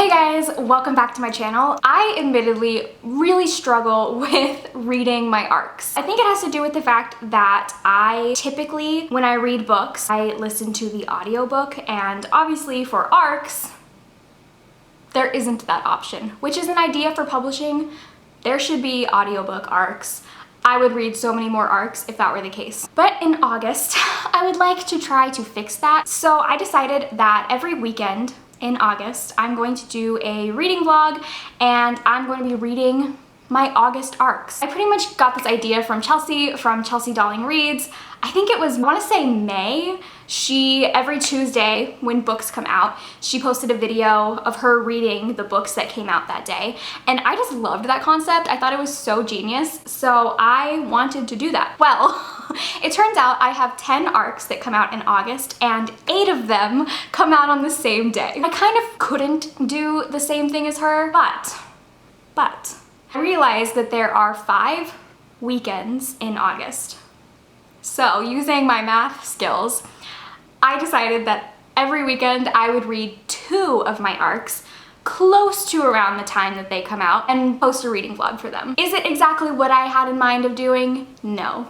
Hey guys, welcome back to my channel. I admittedly really struggle with reading my arcs. I think it has to do with the fact that I typically, when I read books, I listen to the audiobook, and obviously for arcs, there isn't that option, which is an idea for publishing. There should be audiobook arcs. I would read so many more arcs if that were the case. But in August, I would like to try to fix that. So I decided that every weekend in August, I'm going to do a reading vlog, and I'm going to be reading my August arcs. I pretty much got this idea from Chelsea Darling Reads. I think it was, I want to say May. Every Tuesday when books come out, she posted a video of her reading the books that came out that day. And I just loved that concept. I thought it was so genius. So I wanted to do that. Well, it turns out I have 10 arcs that come out in August, and 8 of them come out on the same day. I kind of couldn't do the same thing as her, but I realized that there are 5 weekends in August. So using my math skills, I decided that every weekend I would read 2 of my arcs close to around the time that they come out and post a reading vlog for them. Is it exactly what I had in mind of doing? No.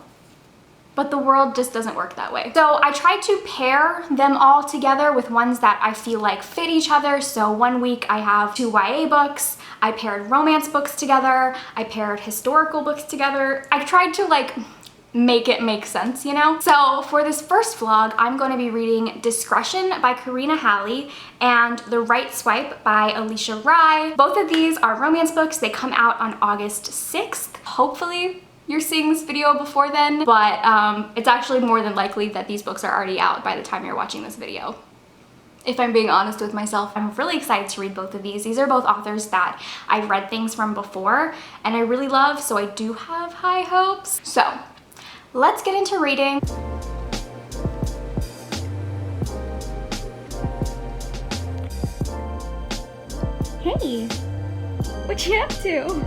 But the world just doesn't work that way. So I tried to pair them all together with ones that I feel like fit each other. So one week I have 2 YA books, I paired romance books together, I paired historical books together. I tried to like make it make sense, you know? So for this first vlog, I'm going to be reading Discretion by Karina Halley and The Right Swipe by Alicia Rye. Both of these are romance books. They come out on August 6th. Hopefully you're seeing this video before then, but it's actually more than likely that these books are already out by the time you're watching this video. If I'm being honest with myself, I'm really excited to read both of these. These are both authors that I've read things from before and I really love, so I do have high hopes. So let's get into reading. Hey, what you up to?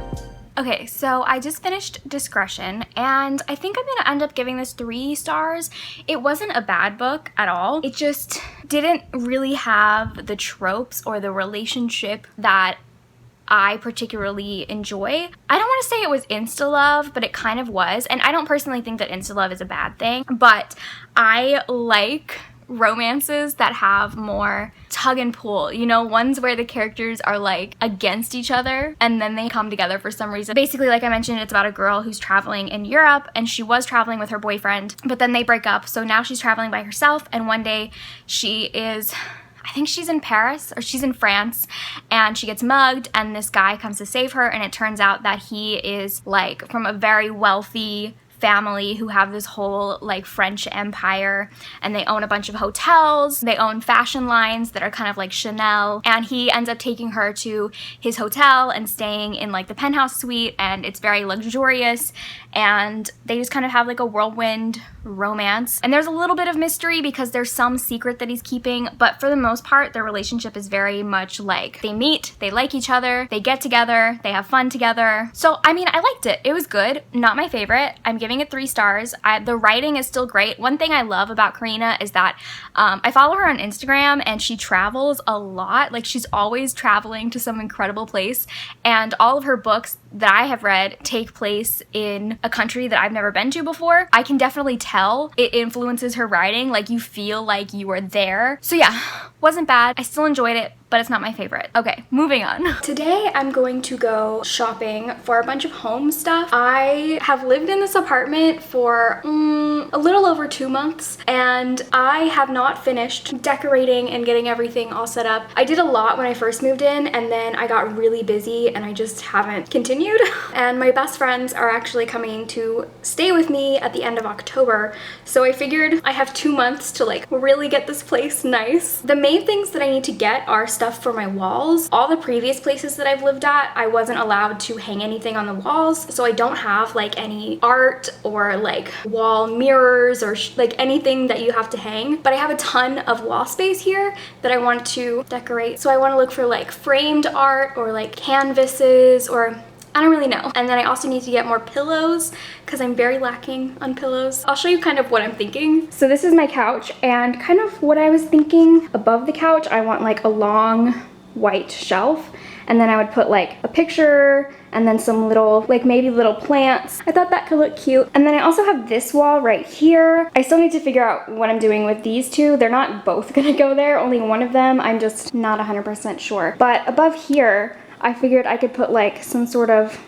Okay, so I just finished Discretion, and I think I'm gonna end up giving this 3 stars. It wasn't a bad book at all. It just didn't really have the tropes or the relationship that I particularly enjoy. I don't want to say it was insta-love, but it kind of was. And I don't personally think that insta-love is a bad thing, but I like romances that have more tug and pull, you know, ones where the characters are like against each other and then they come together for some reason. Basically, like I mentioned, it's about a girl who's traveling in Europe, and she was traveling with her boyfriend, but then they break up, so now she's traveling by herself, and one day I think she's in Paris or she's in France, and she gets mugged, and this guy comes to save her, and it turns out that he is like from a very wealthy family who have this whole like French empire, and they own a bunch of hotels, they own fashion lines that are kind of like Chanel, and he ends up taking her to his hotel and staying in like the penthouse suite, and it's very luxurious, and they just kind of have like a whirlwind romance. And there's a little bit of mystery because there's some secret that he's keeping, but for the most part their relationship is very much like they meet, they like each other, they get together, they have fun together. So I mean, I liked it. It was good. Not my favorite. I'm giving it 3 stars. The writing is still great. One thing I love about Karina is that I follow her on Instagram, and she travels a lot. Like, she's always traveling to some incredible place, and all of her books that I have read take place in a country that I've never been to before. I can definitely tell it influences her writing. Like, you feel like you were there. So yeah, wasn't bad. I still enjoyed it, but it's not my favorite. Okay, moving on. Today I'm going to go shopping for a bunch of home stuff. I have lived in this apartment for a little over 2 months, and I have not finished decorating and getting everything all set up. I did a lot when I first moved in, and then I got really busy and I just haven't continued. And my best friends are actually coming to stay with me at the end of October, so I figured I have 2 months to like really get this place nice. The main things that I need to get are stuff for my walls. All the previous places that I've lived at, I wasn't allowed to hang anything on the walls, so I don't have like any art or like wall mirrors or like anything that you have to hang, but I have a ton of wall space here that I want to decorate. So I want to look for like framed art or like canvases, or I don't really know. And then I also need to get more pillows because I'm very lacking on pillows. I'll show you kind of what I'm thinking. So this is my couch, and kind of what I was thinking above the couch, I want like a long white shelf, and then I would put like a picture and then some little, like maybe little plants. I thought that could look cute. And then I also have this wall right here. I still need to figure out what I'm doing with these two. They're not both gonna go there, only one of them. I'm just not 100% sure. But above here, I figured I could put like some sort of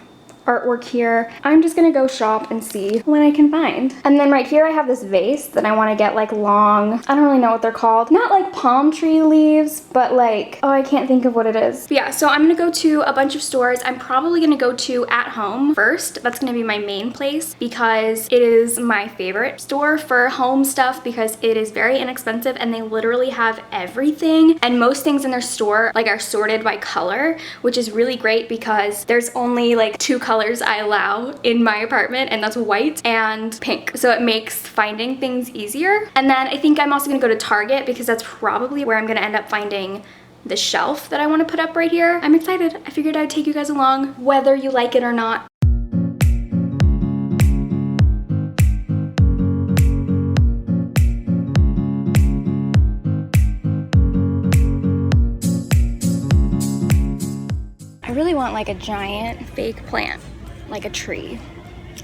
artwork here. I'm just gonna go shop and see what I can find. And then right here I have this vase that I want to get like long, I don't really know what they're called. Not like palm tree leaves, but like, oh, I can't think of what it is. But yeah, so I'm gonna go to a bunch of stores. I'm probably gonna go to At Home first. That's gonna be my main place because it is my favorite store for home stuff because it is very inexpensive and they literally have everything. And most things in their store like are sorted by color, which is really great because there's only like 2 colors I allow in my apartment, and that's white and pink. So it makes finding things easier. And then I think I'm also gonna go to Target because that's probably where I'm gonna end up finding the shelf that I wanna put up right here. I'm excited. I figured I'd take you guys along, whether you like it or not. I really want like a giant fake plant, like a tree.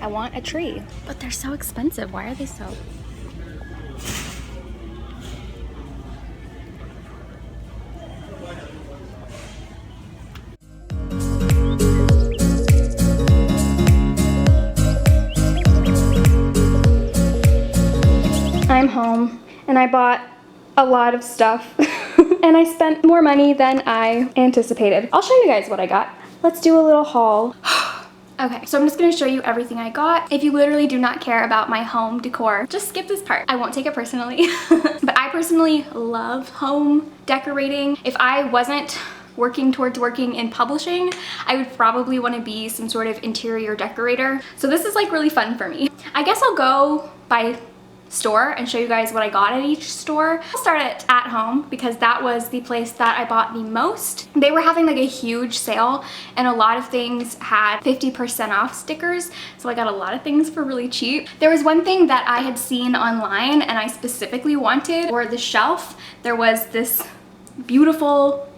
I want a tree, but they're so expensive. Why are they so? I'm home and I bought a lot of stuff. And I spent more money than I anticipated. I'll show you guys what I got. Let's do a little haul. Okay, so I'm just gonna show you everything I got. If you literally do not care about my home decor, just skip this part. I won't take it personally. But I personally love home decorating. If I wasn't working towards working in publishing, I would probably want to be some sort of interior decorator. So this is like really fun for me. I guess I'll go by store and show you guys what I got at each store. I'll start at Home because that was the place that I bought the most. They were having like a huge sale and a lot of things had 50% off stickers, so I got a lot of things for really cheap. There was one thing that I had seen online and I specifically wanted for the shelf. There was this beautiful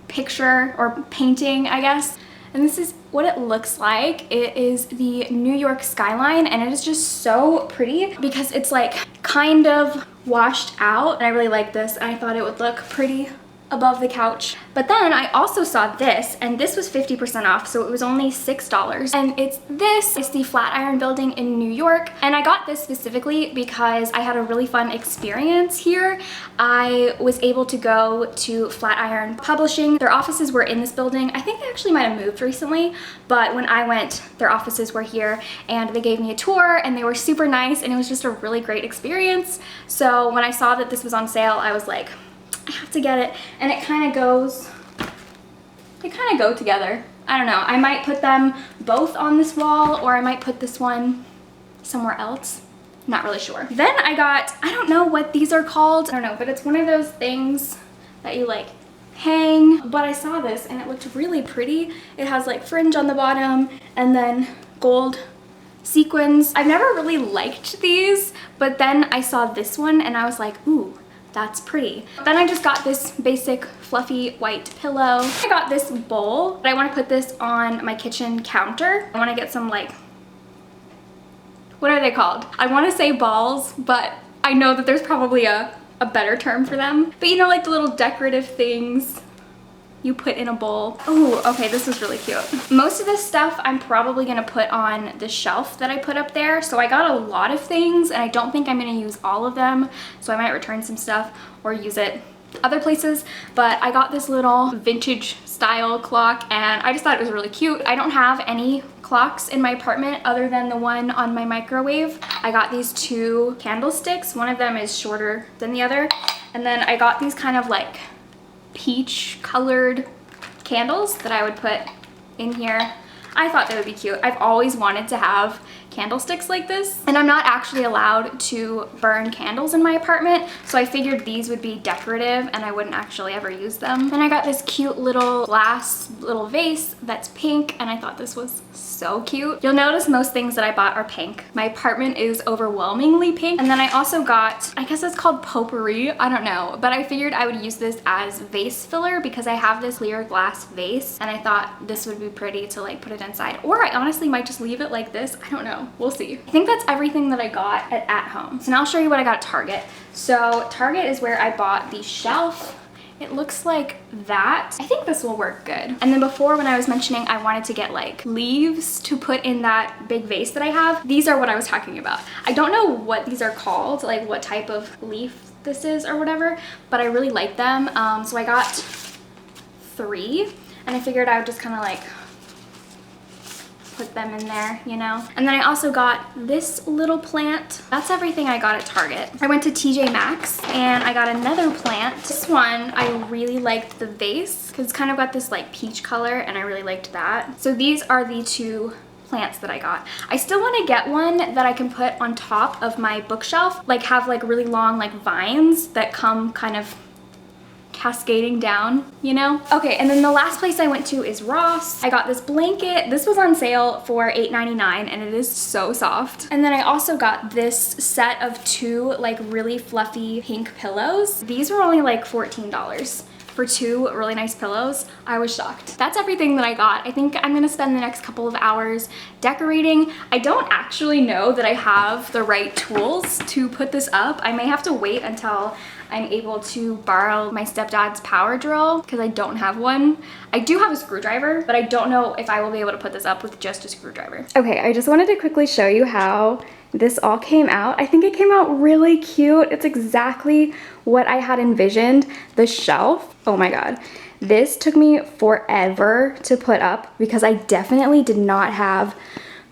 picture or painting, I guess, and this is what it looks like. It is the New York skyline and it is just so pretty because it's like kind of washed out, and I really like this and I thought it would look pretty above the couch. But then I also saw this, and this was 50% off, so it was only $6. And it's the Flatiron building in New York. And I got this specifically because I had a really fun experience here. I was able to go to Flatiron Publishing. Their offices were in this building. I think they actually might have moved recently, but when I went, their offices were here and they gave me a tour and they were super nice and it was just a really great experience. So when I saw that this was on sale, I was like, I have to get it. And it kind of go together. I don't know. I might put them both on this wall or I might put this one somewhere else. Not really sure. Then I got, I don't know what these are called. I don't know, but it's one of those things that you like hang. But I saw this and it looked really pretty. It has like fringe on the bottom and then gold sequins. I've never really liked these, but then I saw this one and I was like, ooh, that's pretty. Then I just got this basic fluffy white pillow. I got this bowl, but I want to put this on my kitchen counter. I want to get some like, what are they called? I want to say balls, but I know that there's probably a better term for them. But you know, like the little decorative things you put in a bowl. Oh, okay, this is really cute. Most of this stuff I'm probably gonna put on the shelf that I put up there. So I got a lot of things and I don't think I'm gonna use all of them. So I might return some stuff or use it other places. But I got this little vintage style clock and I just thought it was really cute. I don't have any clocks in my apartment other than the one on my microwave. I got these 2 candlesticks. One of them is shorter than the other. And then I got these kind of like peach colored candles that I would put in here. I thought they would be cute. I've always wanted to have candlesticks like this. And I'm not actually allowed to burn candles in my apartment, so I figured these would be decorative and I wouldn't actually ever use them. And I got this cute little glass little vase that's pink, and I thought this was so cute. You'll notice most things that I bought are pink. My apartment is overwhelmingly pink. And then I also got, I guess it's called potpourri, I don't know, but I figured I would use this as vase filler because I have this clear glass vase and I thought this would be pretty to like put it inside. Or I honestly might just leave it like this. I don't know. We'll see. I think that's everything that I got at home. So now I'll show you what I got at Target. So Target is where I bought the shelf. It looks like that. I think this will work good. And then before, when I was mentioning I wanted to get like leaves to put in that big vase that I have, these are what I was talking about. I don't know what these are called, like what type of leaf this is or whatever, but I really like them. So I got 3 and I figured I would just kind of like put them in there, you know? And then I also got this little plant. That's everything I got at Target. I went to TJ Maxx and I got another plant. This one, I really liked the vase because it's kind of got this like peach color and I really liked that. So these are the 2 plants that I got. I still want to get one that I can put on top of my bookshelf, like have like really long like vines that come kind of cascading down, you know? Okay, and then the last place I went to is Ross. I got this blanket. This was on sale for $8.99 and it is so soft. And then I also got this set of 2 like really fluffy pink pillows. These were only like $14 for 2 really nice pillows. I was shocked. That's everything that I got. I think I'm gonna spend the next couple of hours decorating. I don't actually know that I have the right tools to put this up. I may have to wait until I'm able to borrow my stepdad's power drill because I don't have one. I do have a screwdriver, but I don't know if I will be able to put this up with just a screwdriver. Okay, I just wanted to quickly show you how this all came out. I think it came out really cute. It's exactly what I had envisioned. The shelf, oh my God. This took me forever to put up because I definitely did not have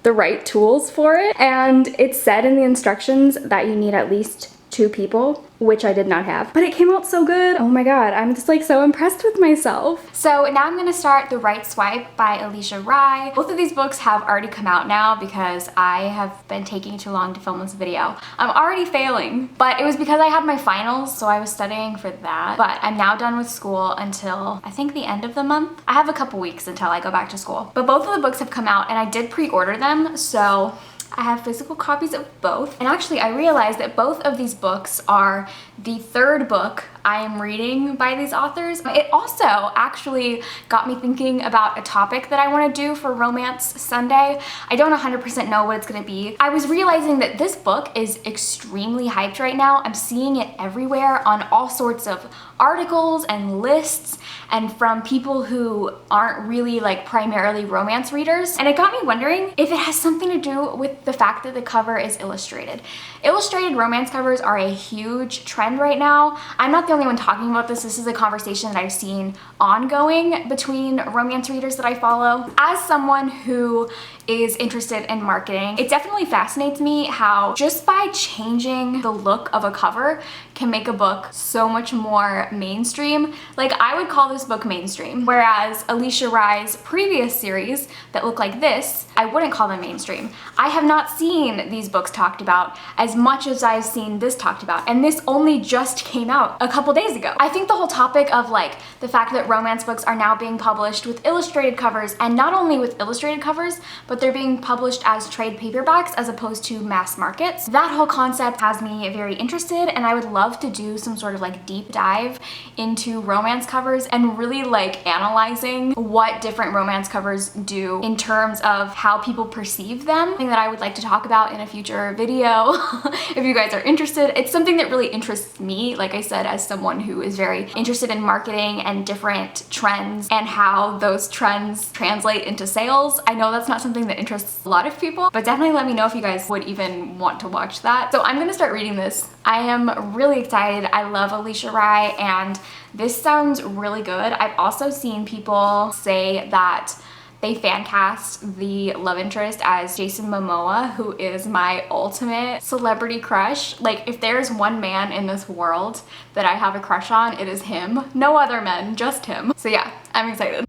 the right tools for it. And it said in the instructions that you need at least 2 people, which I did not have, but it came out so good. Oh my God, I'm just like so impressed with myself. So now I'm gonna start The Right Swipe by Alicia Rye. Both of these books have already come out now because I have been taking too long to film this video. I'm already failing, but it was because I had my finals, so I was studying for that. But I'm now done with school until I think the end of the month. I have a couple weeks until I go back to school. But both of the books have come out and I did pre-order them, so I have physical copies of both. And actually I realized that both of these books are the 3rd book I am reading by these authors. It also actually got me thinking about a topic that I want to do for Romance Sunday. I don't 100% know what it's going to be. I was realizing that this book is extremely hyped right now. I'm seeing it everywhere on all sorts of articles and lists and from people who aren't really like primarily romance readers. And it got me wondering if it has something to do with the fact that the cover is illustrated. Illustrated romance covers are a huge trend right now. I'm not the only one talking about this. This is a conversation that I've seen ongoing between romance readers that I follow. As someone who is interested in marketing, it definitely fascinates me how just by changing the look of a cover can make a book so much more mainstream. Like, I would call this book mainstream, whereas Alicia Rye's previous series that look like this, I wouldn't call them mainstream. I have not seen these books talked about as much as I've seen this talked about, and this only just came out a couple days ago. I think the whole topic of like the fact that romance books are now being published with illustrated covers, and not only with illustrated covers, but they're being published as trade paperbacks as opposed to mass markets. That whole concept has me very interested, and I would love to do some sort of like deep dive into romance covers and really like analyzing what different romance covers do in terms of how people perceive them. Something that I would like to talk about in a future video if you guys are interested. It's something that really interests me, like I said, as someone who is very interested in marketing and different trends and how those trends translate into sales. I know that's not something that interests a lot of people, but definitely let me know if you guys would even want to watch that. So I'm gonna start reading this. I am really excited. I love Alicia Rye and this sounds really good. I've also seen people say that they fan cast the love interest as Jason Momoa, who is my ultimate celebrity crush. Like, if there's one man in this world that I have a crush on, it is him. No other men, just him. So yeah, I'm excited.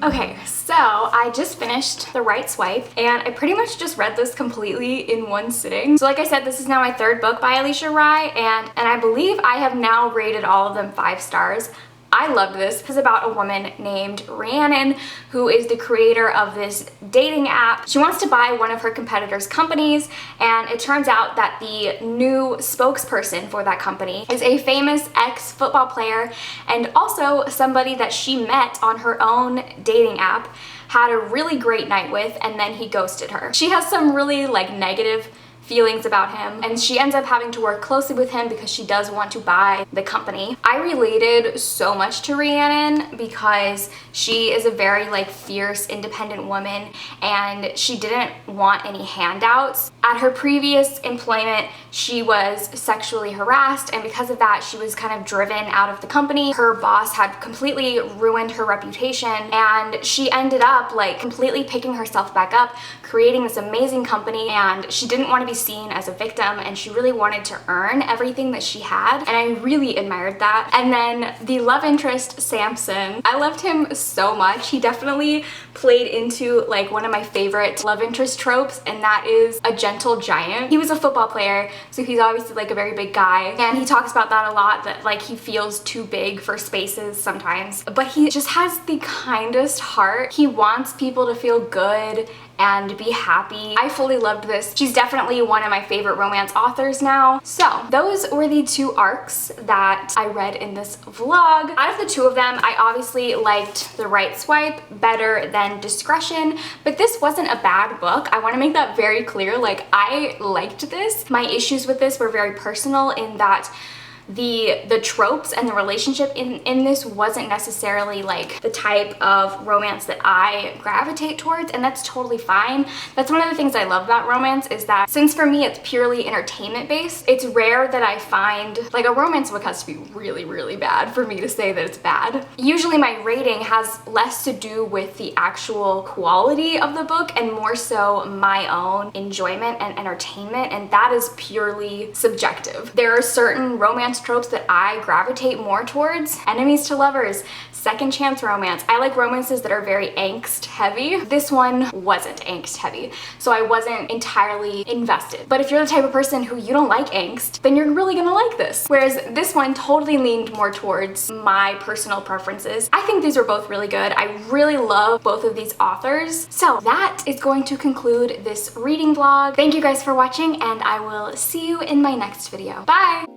Okay, so I just finished The Right Swipe, and I pretty much just read this completely in one sitting. So like I said, this is now my third book by Alicia Rye, and I believe I have now rated all of them 5 stars. I loved this. This is about a woman named Rhiannon, who is the creator of this dating app. She wants to buy one of her competitors' companies, and it turns out that the new spokesperson for that company is a famous ex-football player and also somebody that she met on her own dating app, had a really great night with, and then he ghosted her. She has some really negative feelings about him, and she ends up having to work closely with him because she does want to buy the company. I related so much to Rhiannon because she is a very fierce, independent woman, and she didn't want any handouts. At her previous employment, she was sexually harassed, and because of that, she was kind of driven out of the company. Her boss had completely ruined her reputation, and she ended up completely picking herself back up, creating this amazing company, and she didn't want to be seen as a victim, and she really wanted to earn everything that she had, and I really admired that. And then the love interest, Samson, I loved him so much. He definitely played into one of my favorite love interest tropes, and that is a gentle giant. He was a football player, so he's obviously a very big guy, and he talks about that a lot, that he feels too big for spaces sometimes, but he just has the kindest heart. He wants people to feel good and be happy. I fully loved this. She's definitely one of my favorite romance authors now. So those were the 2 arcs that I read in this vlog. Out of the 2 of them, I obviously liked The Right Swipe better than Discretion, but this wasn't a bad book. I want to make that very clear. I liked this. My issues with this were very personal in that the tropes and the relationship in this wasn't necessarily the type of romance that I gravitate towards, and that's totally fine. That's one of the things I love about romance, is that since for me it's purely entertainment based, it's rare that I find a romance book has to be really, really bad for me to say that it's bad. Usually my rating has less to do with the actual quality of the book and more so my own enjoyment and entertainment, and that is purely subjective. There are certain romance tropes that I gravitate more towards. Enemies to lovers, second chance romance. I like romances that are very angst heavy. This one wasn't angst heavy, so I wasn't entirely invested. But if you're the type of person who you don't like angst, then you're really gonna like this. Whereas this one totally leaned more towards my personal preferences. I think these are both really good. I really love both of these authors. So that is going to conclude this reading vlog. Thank you guys for watching, and I will see you in my next video. Bye!